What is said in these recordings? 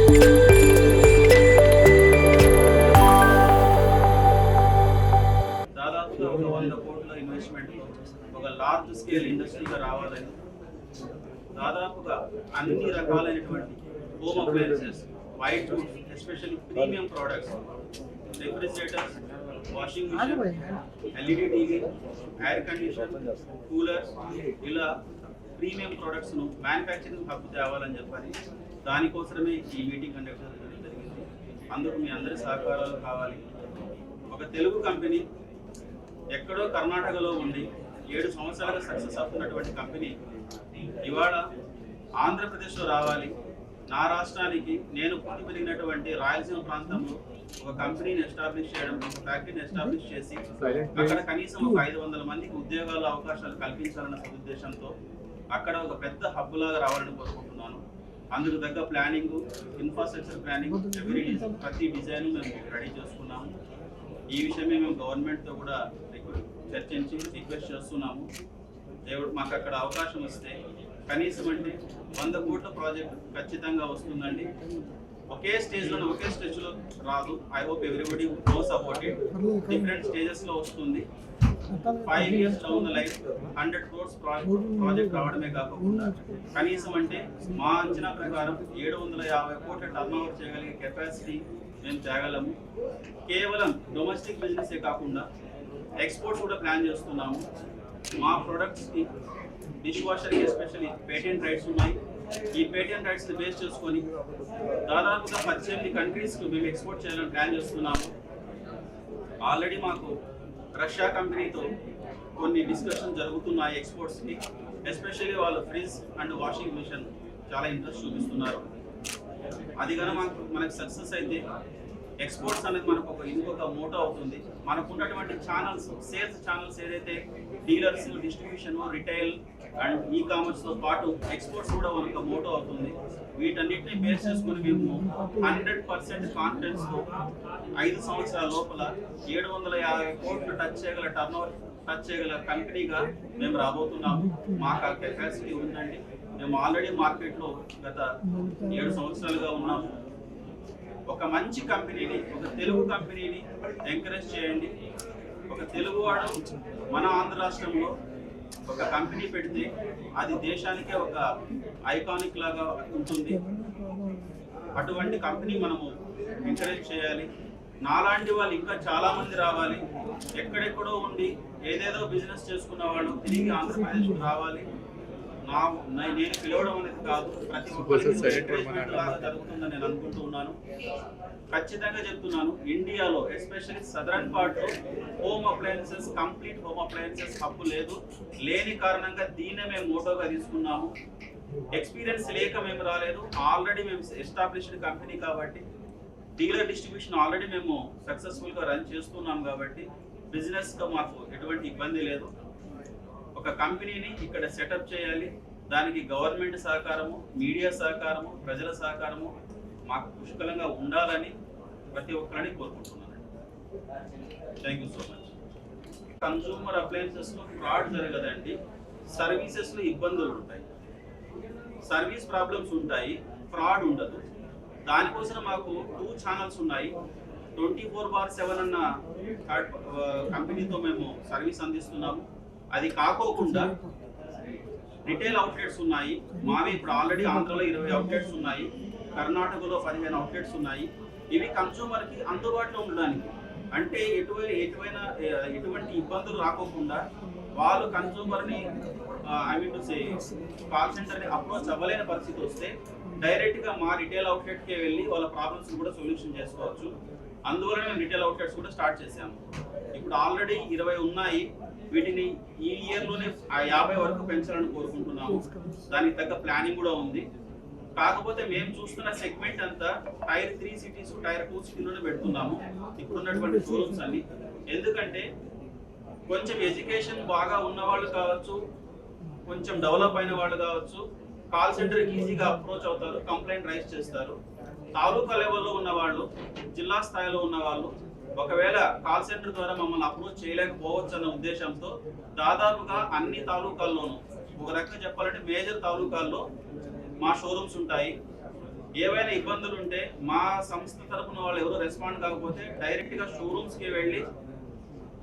దాదాపుగా ఒక 100 కోట్ల ఇన్వెస్ట్మెంట్ ఒక లార్జ్ స్కేల్ ఇండస్ట్రీగా రావాలని దాదాపుగా అన్ని రకాలైనటువంటి home appliances, white goods, especially premium products, refrigerators, washing machine, LED TV, air condition, coolers, ఇలా ప్రీమియం ప్రోడక్ట్స్ను మ్యానుఫ్యాక్చరింగ్ హబ్ తేవాలని చెప్పని దానికోసమే ఈ మీటింగ్ కండక్ట్ చేయడం జరిగింది. అందుకు మీ అందరి సహకారాలు కావాలి. ఒక తెలుగు కంపెనీ ఎక్కడో కర్ణాటకలో ఉండి 7 సంవత్సరాలుగా సక్సెస్ అవుతున్నటువంటి కంపెనీ ఇవాళ ఆంధ్రప్రదేశ్లో రావాలి. నా రాష్ట్రానికి నేను పుట్టి పెరిగినటువంటి రాయలసీమ ప్రాంతంలో ఒక కంపెనీని ఎస్టాబ్లిష్ చేయడం, ఒక ఫ్యాక్టరీని ఎస్టాబ్లిష్ చేసి అక్కడ కనీసం ఒక 500 మందికి ఉద్యోగాల అవకాశాలు కల్పించాలన్న ఉద్దేశంతో అక్కడ ఒక పెద్ద హబ్ లాగా రావాలని కోరుకుంటున్నాను. అందుకు తగ్గ ప్లానింగ్, ఇన్ఫ్రాస్ట్రక్చర్ ప్లానింగ్, ప్రతి డిజైన్ మేము రెడీ చేసుకున్నాము. ఈ విషయమే మేము గవర్నమెంట్తో కూడా చర్చించి రిక్వెస్ట్ చేస్తున్నాము. దేవుడు మాకు అక్కడ అవకాశం ఇస్తే కనీసం అంటే 100 కోట్ల ప్రాజెక్ట్ ఖచ్చితంగా వస్తుందండి. ఒకే స్టేజ్లో రాదు. I hope everybody knows about it. Different స్టేజెస్లో వస్తుంది. 5 years down the line 100 crores project రావడమే కాకుండా కనీసం అంటే మా అంచనా ప్రకారం 750 కోట్ల టర్న్ ఓవర్ చేయగలిగే కెపాసిటీ మేము తేగలము. కేవలం డొమెస్టిక్ బిజినెసే కాకుండా ఎక్స్పోర్ట్స్ కూడా ప్లాన్ చేస్తున్నాము. మా ప్రొడక్ట్స్కి డిష్ వాషర్కి ఎస్పెషల్లీ పేటెంట్ రైట్స్ ఉన్నాయి. ఈ పేటెంట్ రైట్స్ని బేస్ చేసుకొని దాదాపుగా 18 కంట్రీస్కి మేము ఎక్స్పోర్ట్ చేయాలని ప్లాన్ చేస్తున్నాము. ఆల్రెడీ మాకు రష్యా కంపెనీతో కొన్ని డిస్కషన్ జరుగుతున్నాయి ఎక్స్పోర్ట్స్కి. ఎస్పెషల్లీ వాళ్ళు ఫ్రిడ్జ్ అండ్ వాషింగ్ మిషన్ చాలా ఇంట్రెస్ట్ చూపిస్తున్నారు. అది కనుక మనకు సక్సెస్ అయితే ఎక్స్పోర్ట్స్ అనేది మనకు ఇంకొక మోటో అవుతుంది. మనకు ఉన్నటువంటి ఛానల్స్, సేల్స్ ఛానల్స్ ఏదైతే డీలర్స్, డిస్ట్రిబ్యూషన్, రిటైల్ అండ్ ఈ కామర్స్తో పాటు ఎక్స్పోర్ట్స్ కూడా మనకు మోటో అవుతుంది. వీటన్నిటిని బేస్ చేసుకుని మేము 100% కాన్ఫిడెన్స్తో 5 సంవత్సరాల లోపల 750 కోట్లు టచ్ చేయగల కంపెనీగా మేము రాబోతున్నాము. మాకు ఆ కెపాసిటీ ఉందండి. మేము ఆల్రెడీ మార్కెట్లో గత 7 సంవత్సరాలుగా ఉన్నాము. ఒక మంచి కంపెనీని, ఒక తెలుగు కంపెనీని ఎంకరేజ్ చేయండి. ఒక తెలుగువాడు మన ఆంధ్ర రాష్ట్రంలో ఒక కంపెనీ పెడితే అది దేశానికే ఒక ఐకానిక్ లాగా ఉంటుంది. అటువంటి కంపెనీ మనము ఎంకరేజ్ చేయాలి. నాలాంటి వాళ్ళు ఇంకా చాలా మంది రావాలి. ఎక్కడెక్కడో ఉండి ఏదేదో బిజినెస్ చేసుకున్న వాళ్ళు తిరిగి ఆంధ్రప్రదేశ్కి రావాలి. నేను పిలవడం అనేది కాదు, ప్రతి ఒక్కరికి లాగా జరుగుతుందని నేను అనుకుంటూ ఉన్నాను. ఖచ్చితంగా చెప్తున్నాను, ఇండియాలో ఎస్పెషల్లీ సదరన్ పార్ట్ లో home appliances, complete home appliances hub లేదు. లేని కారణంగా దీన్నే మేము మోటోగా తీసుకున్నాము. ఎక్స్పీరియన్స్ లేక మేము రాలేదు. ఆల్రెడీ మేము ఎస్టాబ్లిష్డ్ కంపెనీ కాబట్టి, డీలర్ డిస్ట్రిబ్యూషన్ ఆల్రెడీ మేము సక్సెస్ఫుల్గా రన్ చేస్తున్నాం కాబట్టి బిజినెస్గా మాకు ఎటువంటి ఇబ్బంది లేదు. ఒక కంపెనీని ఇక్కడ సెటప్ చేయాలి. దానికి గవర్నమెంట్ సహకారము, మీడియా సహకారము, ప్రజల సహకారము మాకు పుష్కలంగా ఉండాలని ప్రతి ఒక్కరిని కోరుకుంటున్నాను. Thank you so much. Consumer అప్లయన్సెస్లో ఫ్రాడ్ జరగదండి. సర్వీసెస్లో ఇబ్బందులు ఉంటాయి, సర్వీస్ ప్రాబ్లమ్స్ ఉంటాయి, ఫ్రాడ్ ఉండదు. దానికోసం మాకు 2 ఛానల్స్ ఉన్నాయి. 24/7 అన్న కంపెనీతో మేము సర్వీస్ అందిస్తున్నాము. అది కాకోకుండా రిటైల్ అవుట్లెట్స్ ఉన్నాయి. మావి ఇప్పుడు ఆల్రెడీ ఆంధ్రలో 20 అవుట్లెట్స్ ఉన్నాయి, కర్ణాటకలో 15 అవుట్లెట్స్ ఉన్నాయి. ఇవి కన్సూమర్కి అందుబాటులో ఉండడానికి, అంటే ఎటువంటి ఇబ్బందులు రాకోకుండా వాళ్ళు కన్సూమర్ని కాల్ సెంటర్ని అప్రోచ్ అవ్వలేని పరిస్థితి వస్తే డైరెక్ట్గా మా రిటైల్ అవుట్లెట్కే వెళ్ళి వాళ్ళ ప్రాబ్లమ్స్ కూడా సొల్యూషన్ చేసుకోవచ్చు. అందువల్ల మేము రిటైల్ అవుట్లెట్స్ కూడా స్టార్ట్ చేసాము. ఇప్పుడు ఆల్రెడీ 20 ఉన్నాయి. వీటిని ఈ ఇయర్లోనే 50 వరకు పెంచాలని కోరుకుంటున్నాము. దానికి తగ్గ ప్లానింగ్ కూడా ఉంది. కాకపోతే మేము చూస్తున్న సెగ్మెంట్ అంతా టైర్ 3 సిటీస్, టైర్ 2 సిటీలోనే పెడుతున్నాము ఇప్పుడున్నటువంటి షోరూమ్స్ అన్ని. ఎందుకంటే కొంచెం ఎడ్యుకేషన్ బాగా ఉన్నవాళ్ళు కావచ్చు, కొంచెం డెవలప్ అయిన వాళ్ళు కావచ్చు, కాల్ సెంటర్కి ఈజీగా అప్రోచ్ అవుతారు, కంప్లైంట్ రైజ్ చేస్తారు. తాలూకా లెవెల్లో ఉన్నవాళ్ళు, జిల్లా స్థాయిలో ఉన్నవాళ్ళు ఒకవేళ కాల్ సెంటర్ ద్వారా మమ్మల్ని అప్రోచ్ చేయలేకపోవచ్చు అన్న ఉద్దేశంతో దాదాపుగా అన్ని తాలూకాల్లోనూ, ఒక రకంగా చెప్పాలంటే మేజర్ తాలూకాల్లో మా షోరూమ్స్ ఉంటాయి. ఏవైనా ఇబ్బందులు ఉంటే మా సంస్థ తరపున వాళ్ళు ఎవరు రెస్పాండ్ కాకపోతే డైరెక్ట్గా షోరూమ్స్కి వెళ్ళి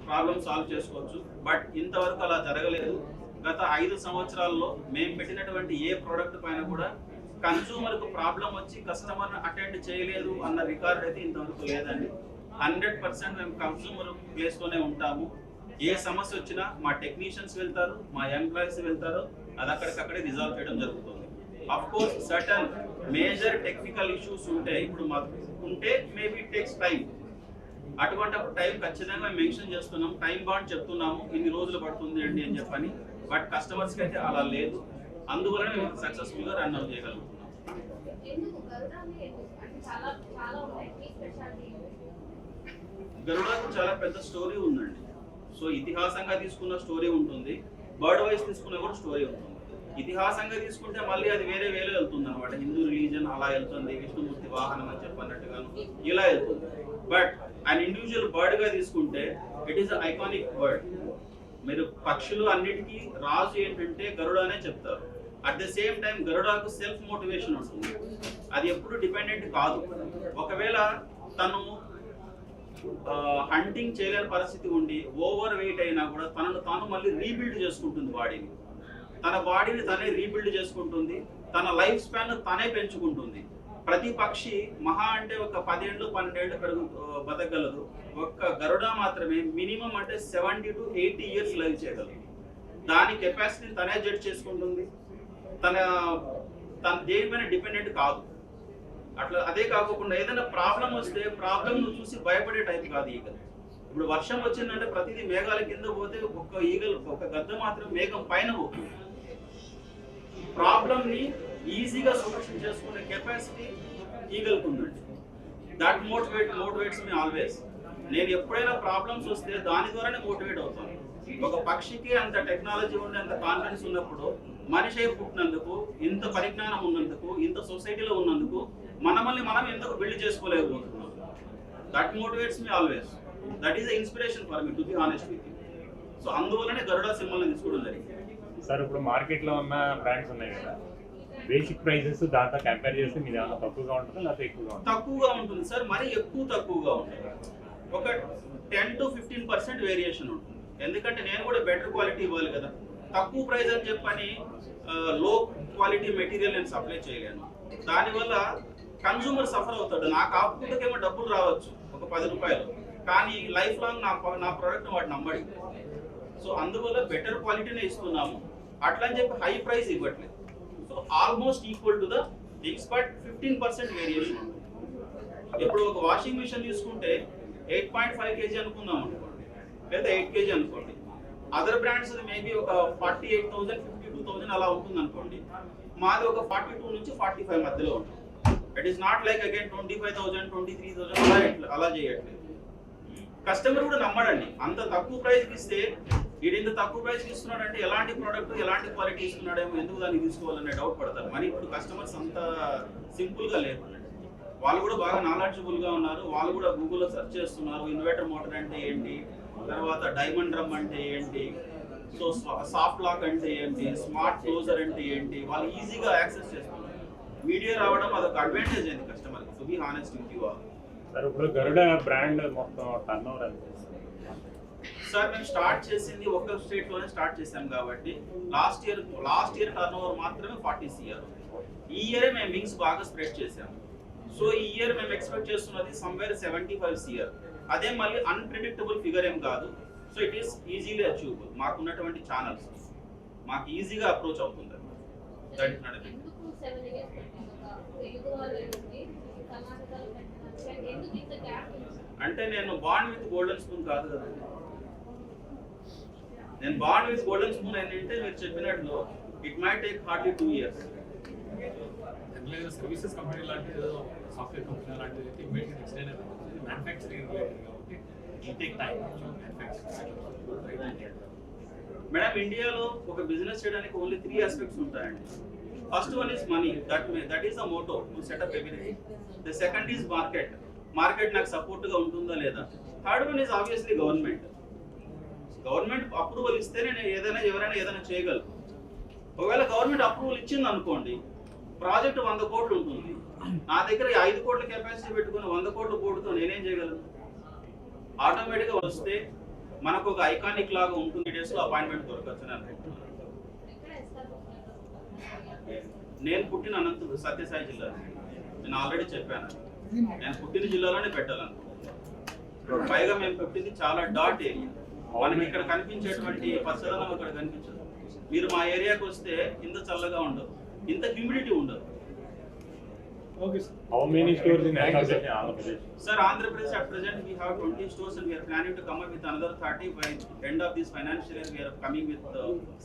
ప్రాబ్లమ్ సాల్వ్ చేసుకోవచ్చు. బట్ ఇంతవరకు అలా జరగలేదు. గత 5 సంవత్సరాల్లో మేము పెట్టినటువంటి ఏ ప్రోడక్ట్ పైన కూడా కన్సూమర్కు ప్రాబ్లం వచ్చి కస్టమర్ని అటెండ్ చేయలేదు అన్న రికార్డ్ అయితే ఇంతవరకు లేదండి. 100% మేము కన్సూమర్ ప్లేస్లోనే ఉంటాము. ఏ సమస్య వచ్చినా మా టెక్నీషియన్స్ వెళ్తారు, మా ఎంప్లాయీస్ వెళ్తారు, అది అక్కడికక్కడే రిజాల్వ్ చేయడం జరుగుతుంది. Of course certain major technical issues ఉంటాయి. ఇప్పుడు మాకు ఉంటే మేబీ టేక్స్ టైం. అటువంటి టైం ఖచ్చితంగా మేము మెన్షన్ చేస్తున్నాం, టైం బాండ్ చెప్తున్నాము, ఇన్ని రోజులు పడుతుంది అండి అని చెప్పని. బట్ కస్టమర్స్కి అయితే అలా లేదు. అందువలన మేము సక్సెస్ఫుల్గా రన్ అవుట్ చేయగలుగుతున్నాం. గరుడాకు చాలా పెద్ద స్టోరీ ఉందండి. సో ఇతిహాసంగా తీసుకున్న స్టోరీ ఉంటుంది, బర్డ్ వైజ్ తీసుకున్న కూడా స్టోరీ ఉంటుంది. ఇతిహాసంగా తీసుకుంటే మళ్ళీ అది వేరే వెళ్తుంది అనమాట. హిందూ రిలీజన్ అలా వెళ్తుంది, విష్ణుమూర్తి వాహనం అని చెప్పన్నట్టుగాను ఇలా వెళ్తుంది. బట్ అండ్ ఇండివిజువల్ బర్డ్ గా తీసుకుంటే ఇట్ ఈస్ ఐకానిక్ బర్డ్. మీరు పక్షులు అన్నిటికీ రాజు ఏంటంటే గరుడ అనే చెప్తారు. అట్ ద సేమ్ టైం గరుడాకు సెల్ఫ్ మోటివేషన్ ఉంటుంది. అది ఎప్పుడు డిపెండెంట్ కాదు. ఒకవేళ తను హంటింగ్ చేయలేని పరిస్థితి ఉండి ఓవర్ వెయిట్ అయినా కూడా తనను తాను మళ్ళీ రీబిల్డ్ చేసుకుంటుంది. తన బాడీని తనే రీబిల్డ్ చేసుకుంటుంది, తన లైఫ్ స్పాన్ తనే పెంచుకుంటుంది. ప్రతి పక్షి మహా అంటే ఒక 10 ఏళ్ళు 12 ఏళ్ళు బతకగలదు. ఒక్క గరుడ మాత్రమే మినిమం అంటే 70 to 80 years లైవ్ చేయగలదు. దాని కెపాసిటీని తనే జడ్జ్ చేసుకుంటుంది. తన దేనిపైన డిపెండెంట్ కాదు. అట్లా అదే కాకుండా ఏదైనా ప్రాబ్లం వస్తే ప్రాబ్లం చూసి భయపడే టైప్ కాదు ఈగలు. ఇప్పుడు వర్షం వచ్చిందంటే ప్రతిదీ మేఘాల కింద పోతే ఒక గద్ద మాత్రం మేఘం పైన పోతుంది. ప్రాబ్లమ్ ని ఈజీగా సొల్యూషన్ చేసుకునే కెపాసిటీ ఈగలకు ఉందండి. That motivates me always. నేను ఎప్పుడైనా ప్రాబ్లమ్స్ వస్తే దాని ద్వారానే మోటివేట్ అవుతాను. ఒక పక్షికి అంత టెక్నాలజీ ఉండి అంత కాన్ఫిడెన్స్ ఉన్నప్పుడు మనిషి అయి పుట్టినందుకు, ఇంత పరిజ్ఞానం ఉన్నందుకు, ఇంత సొసైటీలో ఉన్నందుకు మనల్ని మనం ఎందుకు బిల్డ్ చేసుకోలేకపోతున్నాం. That motivates me always. That is the inspiration for me to be honest with you. So అందువల్లనే గరుడ సింబల్ని తీసుకోవడం జరిగింది. సార్ ఇప్పుడు మార్కెట్లో ఉన్న బ్రాండ్స్ ఉన్నాయి కదా, బేసిక్ ప్రైసెస్ దాంతో కంపేర్ చేస్తే మీరు ఏమైనా తక్కువగా ఉంటుందా లేకపోతే ఎక్కువగా ఉంటుంది? తక్కువగా ఉంటుంది సార్, మరి తక్కువగా ఉంటుంది. ఒక 10 to 15% వేరియేషన్ ఉంటుంది. ఎందుకంటే నేను కూడా బెటర్ క్వాలిటీ ఇవ్వాలి కదా. తక్కువ ప్రైస్ అని చెప్పని లో క్వాలిటీ మెటీరియల్ నేను సప్లై చేయలేను. దానివల్ల కన్సూమర్ సఫర్ అవుతాడు. నాకు ఆపుకుంటకేమో డబ్బులు రావచ్చు ఒక 10 రూపాయలు, కానీ లైఫ్ లాంగ్ నా ప్రోడక్ట్ వాడు నమ్మడి. సో అందువల్ల బెటర్ క్వాలిటీనే ఇస్తున్నాము. అట్లా అని చెప్పి హై ప్రైస్ ఇవ్వట్లేదు. So almost equal to the things, but 15% variation ఉంటుంది. ఇప్పుడు ఒక వాషింగ్ మిషన్ తీసుకుంటే 8.5 kg అనుకుందాం అనుకోండి, లేదా 8 kg అనుకోండి. అదర్ బ్రాండ్స్ మేబీ ఒక 48,000 52,000 అలా ఉంటుంది అనుకోండి. మాది ఒక 42 నుంచి 45 మధ్యలో ఉంటుంది. It is not like again 25,000 23,000 అలా చేయట్లేదు. కస్టమర్ కూడా నమ్మడండి. అంత తక్కువ ప్రైస్కి ఇస్తే వీడు ఇంత తక్కువ ప్రైస్కి ఇస్తున్నాడు అంటే ఎలాంటి ప్రోడక్ట్ ఎలాంటి క్వాలిటీ ఇస్తున్నాడేమో, ఎందుకు దాన్ని తీసుకోవాలనే డౌట్ పడతారు. మరి ఇప్పుడు కస్టమర్స్ అంత సింపుల్గా లేరు. వాళ్ళు కూడా బాగా నాలెడ్జబుల్గా ఉన్నారు. వాళ్ళు కూడా గూగుల్లో సెర్చ్ చేస్తున్నారు. ఇన్వర్టర్ మోటార్ అంటే ఏంటి, తర్వాత డైమండ్ డ్రమ్ అంటే ఏంటి, సో సాఫ్ట్ లాక్ అంటే ఏంటి, స్మార్ట్ క్లోజర్ అంటే ఏంటి, వాళ్ళు ఈజీగా యాక్సెస్ చేస్తున్నారు. మీడియా రావడం అదొక అడ్వాంటేజ్ అయింది కస్టమర్కి. To be honest with you all. Sir ఇప్పుడు గరుడ బ్రాండ్ మొత్తం టర్నోవర్ ఎంత సార్? మేము స్టార్ట్ చేసింది ఒక స్టేట్లోనే స్టార్ట్ చేసాం కాబట్టి లాస్ట్ ఇయర్ టర్నోవర్ మాత్రమే 40 CR. ఈ ఇయరే మేము వింగ్స్ బాగా స్ప్రెడ్ చేసాము. సో ఈ ఇయర్ మేము ఎక్స్పెక్ట్ చేస్తున్నది సమ్వేర్ 75 CR. అదే మళ్ళీ అన్ప్రిడిక్టబుల్ ఫిగర్ ఏం కాదు. So it is easily achievable. మాకున్నటువంటి ఛానల్స్ మాకు ఈజీగా అప్రోచ్ అవుతుంది. అంటే నేను బాండ్ విత్ గోల్డెన్ స్పూన్ కాదు కదా. నేను బాండ్ విత్ గోల్డెన్ స్పూన్ ఏంటంటే మీరు చెప్పినట్లు it might take hardly 2 years. Services company లాంటి సాఫ్ట్వేర్ కంపెనీ లాంటిది అయితే ఇమీడియట్గా ఎక్స్టెండ్ అయిపోతుంది. మ్యానుఫ్యాక్చరింగ్ రిలేటెడ్ కాబట్టి ఇట్ టేక్ టైం మేడం, ఇండియాలో ఒక బిజినెస్ చేయడానికి ఓన్లీ 3 aspects ఉంటాయండి. First one is money, that is the motto to setup everything. The second is market నాకు సపోర్ట్గా ఉంటుందా లేదా. Third one is obviously government approval ఇస్తేనే నేను ఎవరైనా ఏదైనా చేయగలను. ఒకవేళ గవర్నమెంట్ అప్రూవల్ ఇచ్చింది అనుకోండి, ప్రాజెక్ట్ 100 కోట్లు ఉంటుంది. నా దగ్గర 5 కోట్ల కెపాసిటీ పెట్టుకుని 100 కోట్ల బోర్డుతో నేనేం చేయగలను? ఆటోమేటిక్గా వస్తే మనకు ఒక ఐకానిక్ లాగా ఉంటుంది, డేస్లో అపాయింట్మెంట్ దొరకచ్చు అని అనుకుంటున్నాను. నేను పుట్టిన అనంతపురం సత్యసాయి జిల్లా, నేను ఆల్రెడీ చెప్పాను, నేను పుట్టిన జిల్లాలోనే పెట్టాలనుకుంటున్నాను. పైగా మేము పెట్టింది చాలా డాట్ ఏరియా, మనకి ఇక్కడ కనిపించేటువంటి పచ్చదనం ఇక్కడ కనిపించదు. మీరు మా ఏరియాకి వస్తే ఇంత చల్లగా ఉండదు, ఇంత హ్యూమిడిటీ ఉండదు. How many stores in Andhra Pradesh? Sir, Andhra Pradesh at present we have 20 stores and we are planning to come up with another 30 by end of this financial year. We are coming with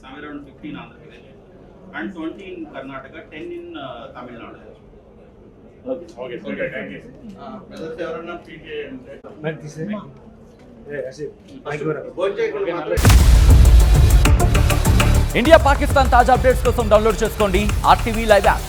somewhere around 15 Andhra Pradesh and 20 in Karnataka, 10 in Tamil Nadu. Okay, so thank you. Brothers ఎవరన్నా పీకే India Pakistan తాజా updates కోసం download చేసుకోండి RTV live app.